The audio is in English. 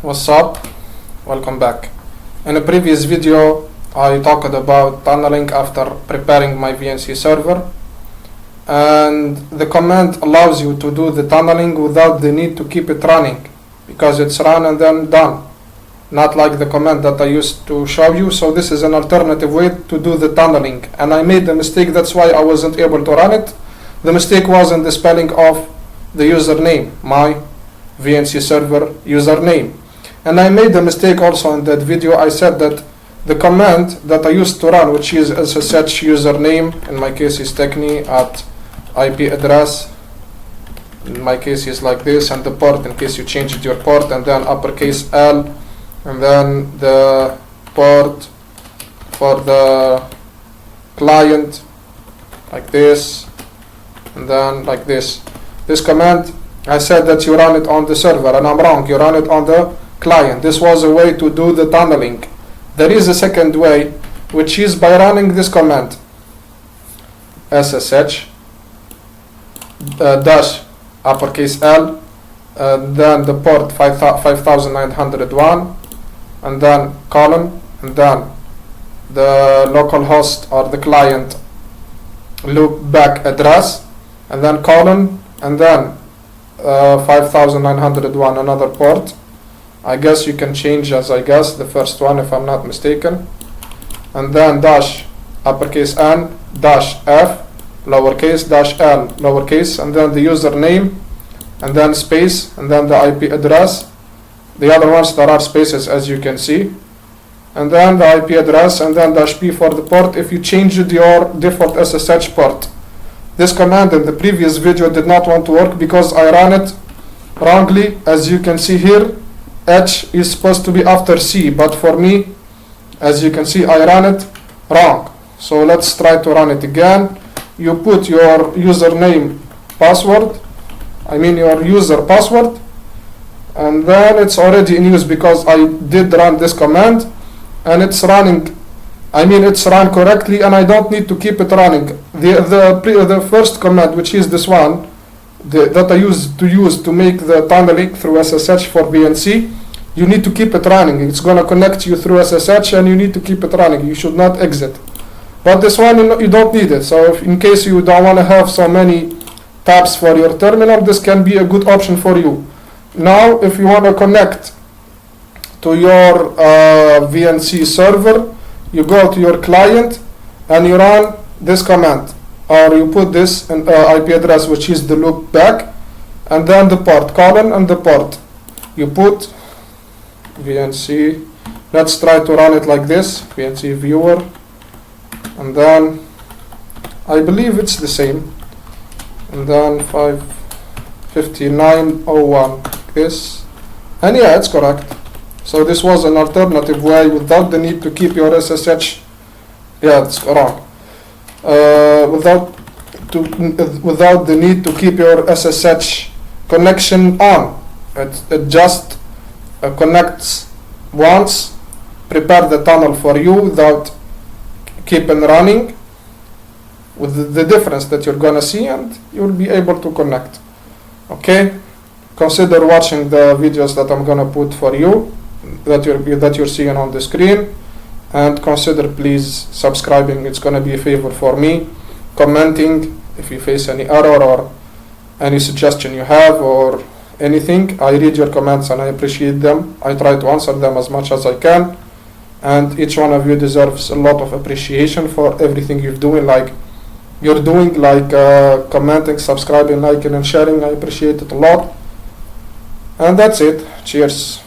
What's up? Welcome back. In a previous video I talked about tunneling after preparing my VNC server, and the command allows you to do the tunneling without the need to keep it running because it's run and then done, not like the command that I used to show you. So this is an alternative way to do the tunneling, and I made the mistake. That's why I wasn't able to run it. The mistake was in the spelling of the username, my VNC server username. And I made the mistake also in that video. I said that the command that I used to run, which is SSH username, in my case is techni at IP address, in my case is like this, and the port in case you changed your port, and then uppercase L, and then the port for the client like this, and then like this. This command, I said that you run it on the server, and I'm wrong. You run it on the client. This was a way to do the tunneling. There is a second way, which is by running this command SSH dash uppercase L, then the port 5901, and then colon, and then the localhost or the client loop back address, and then colon, and then 5901 another port. I guess you can change as the first one if I'm not mistaken, and then dash uppercase N dash F lowercase dash L lowercase, and then the username, and then space, and then the IP address. The other ones there are spaces, as you can see, and then the IP address, and then dash P for the port if you changed your default SSH port. This command in the previous video did not want to work because I ran it wrongly. As you can see here, H is supposed to be after C, but for me, as you can see, I ran it wrong. So let's try to run it again. You put your username password, your user password, and then it's already in use because I did run this command, and it's running. It's run correctly, and I don't need to keep it running. The first command, which is this one, that I used to make the tunneling through SSH for VNC, you need to keep it running. It's going to connect you through SSH, and you need to keep it running. You should not exit. But this one, you don't need it. So if in case you don't want to have so many tabs for your terminal, this can be a good option for you. Now, if you want to connect to your VNC server, you go to your client and you run this command, or you put this in IP address, which is the loop back, and then the port, colon, and the port. You put VNC. Let's try to run it like this, VNC viewer, and then I believe it's the same, and then 5901 this, and yeah, it's correct. So this was an alternative way without the need to keep your SSH. Yeah, it's wrong. Without the need to keep your SSH connection on. It just connects once, prepare the tunnel for you without keeping running, with the difference that you're gonna see, and you'll be able to connect. Okay, consider watching the videos that I'm gonna put for you, that you're seeing on the screen, and consider please subscribing. It's gonna be a favor for me. Commenting if you face any error or any suggestion you have or anything. I read your comments and I appreciate them. I try to answer them as much as I can, and each one of you deserves a lot of appreciation for everything you're doing, like commenting, subscribing, liking, and sharing. I appreciate it a lot. And that's it. Cheers.